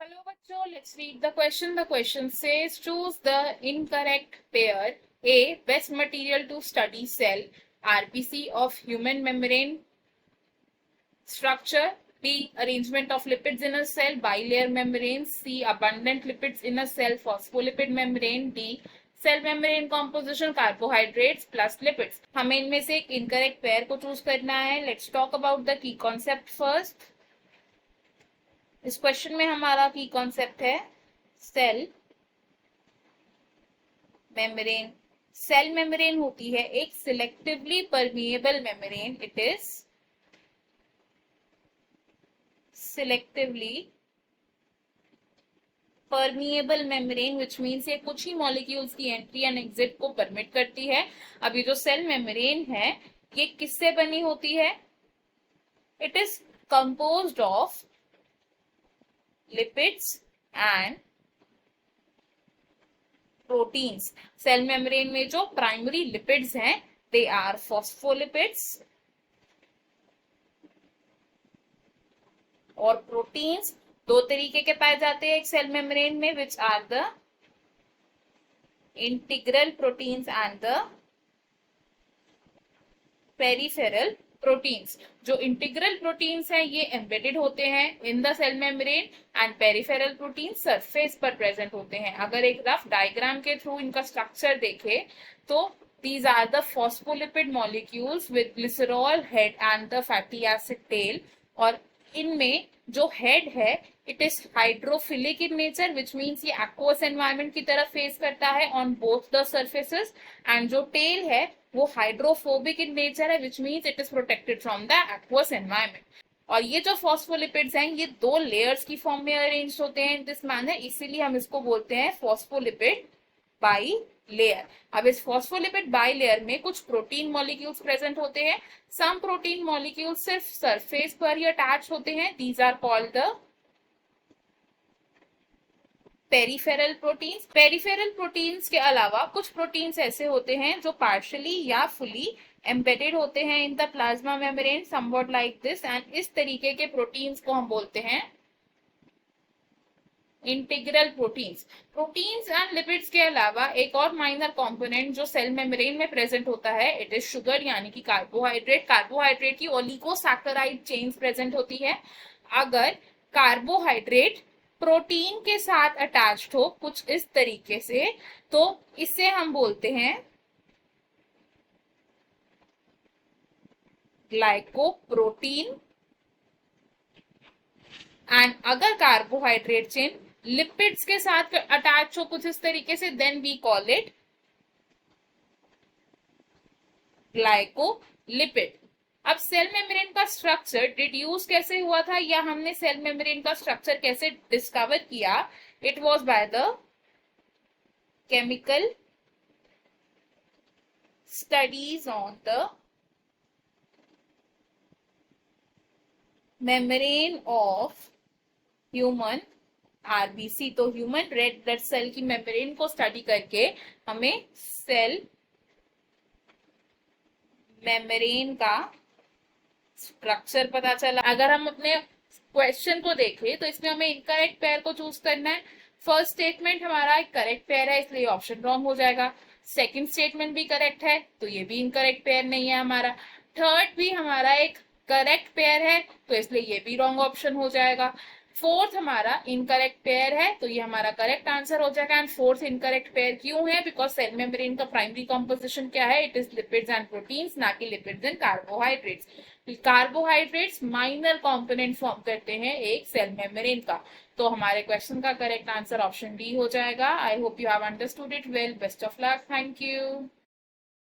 Hello, bachcho. Let's read the question. The question says, choose the incorrect pair. A. Best material to study cell RBC of human membrane structure. B. Arrangement of lipids in a cell, bilayer membrane. C. Abundant lipids in a cell, phospholipid membrane. D. Cell membrane composition carbohydrates plus lipids. हमें इनमें से एक incorrect pair को choose करना है. Let's talk about the key concept first. इस question में हमारा की कॉन्सेप्ट है सेल मेम्ब्रेन. सेल मेम्ब्रेन होती है एक selectively permeable membrane. It is selectively permeable membrane which means ये कुछ ही मॉलिक्यूल्स की एंट्री एंड एग्जिट को परमिट करती है. अब ये जो सेल मेम्ब्रेन है ये किससे बनी होती है? It is composed of lipids and proteins. Cell membrane में जो प्राइमरी लिपिड्स हैं दे आर फॉस्फोलिपिड्स और प्रोटीन्स. दो तरीके के पाए जाते हैं एक सेल मेम्ब्रेन में which are the integral proteins and the peripheral proteins. जो इंटीग्रल प्रोटीन्स हैं ये एम्बेडेड होते हैं in the cell membrane and peripheral protein surface पर प्रेजेंट होते हैं. अगर एक रफ डायग्राम के थ्रू इनका स्ट्रक्चर देखे तो these are the phospholipid molecules with glycerol head and the fatty acid tail. और इनमें जो हेड है it is hydrophilic in nature which means ये एक्वस एनवायरमेंट की तरफ फेस करता है on both the surfaces. And जो टेल है वो हाइड्रोफोबिक इन नेचर है which means it is protected from the aqueous environment. और ये जो फॉस्फोलिपिड्स हैं ये दो लेयर्स की फॉर्म में अरेंज होते हैं इन दिस मैनर. इसीलिए हम इसको बोलते हैं फॉस्फोलिपिड बाई लेयर. अब इस फॉस्फोलिपिड बाई लेयर में कुछ प्रोटीन मॉलिक्यूल्स प्रेजेंट होते हैं. सम प्रोटीन मॉलिक्यूल्स सिर्फ सरफेस पर ही अटैच होते हैं. These are called the peripheral proteins. Peripheral proteins के अलावा कुछ प्रोटीन्स ऐसे होते हैं जो पार्शियली या फुली एम्बेडेड होते हैं in the plasma membrane somewhat like this. And इस तरीके के प्रोटीन्स को हम बोलते हैं integral proteins. Proteins and lipids के अलावा एक और माइनर कंपोनेंट जो सेल मेम्ब्रेन में प्रेजेंट होता है इट इज शुगर यानी कि कार्बोहाइड्रेट. कार्बोहाइड्रेट की ओलिगोसैकेराइड चेन्स प्रेजेंट होती है. अगर कार्बोहाइड्रेट प्रोटीन के साथ अटैच्ड हो कुछ इस तरीके से तो इसे हम बोलते हैं ग्लाइकोप्रोटीन. एंड अगर कार्बोहाइड्रेट चेन लिपिड्स के साथ अटैच हो कुछ इस तरीके से then we call it glycolipid. अब सेल मेम्ब्रेन का स्ट्रक्चर डिड्यूस कैसे हुआ था या हमने सेल मेम्ब्रेन का स्ट्रक्चर कैसे डिस्कवर किया? It was by the chemical studies on the membrane of human RBC. तो ह्यूमन रेड ब्लड सेल की मेम्ब्रेन को स्टडी करके हमें सेल मेम्ब्रेन का स्ट्रक्चर पता चला. अगर हम अपने क्वेश्चन को देखें तो इसमें हमें इनकरेक्ट पेयर को चूज करना है. फर्स्ट स्टेटमेंट हमारा एक करेक्ट पेयर है इसलिए ऑप्शन रॉन्ग हो जाएगा. सेकंड स्टेटमेंट भी करेक्ट है तो ये भी इनकरेक्ट पेयर नहीं है हमारा. थर्ड भी हमारा एक करेक्ट पेयर है तो इसलिए ये भी रॉन्ग ऑप्शन हो जाएगा. फोर्थ हमारा इनकरेक्ट पेयर है तो ये हमारा करेक्ट आंसर हो जाएगा. एंड फोर्थ इनकरेक्ट पेयर क्यों है? बिकॉज सेल मेम्ब्रेन का प्राइमरी कॉम्पोजिशन क्या है? It is lipids and proteins, ना कि lipids and carbohydrates. Carbohydrates minor component form करते हैं एक सेल मेम्ब्रेन का. तो हमारे क्वेश्चन का करेक्ट आंसर ऑप्शन डी हो जाएगा. I hope you have understood it well. Best of luck. Thank you.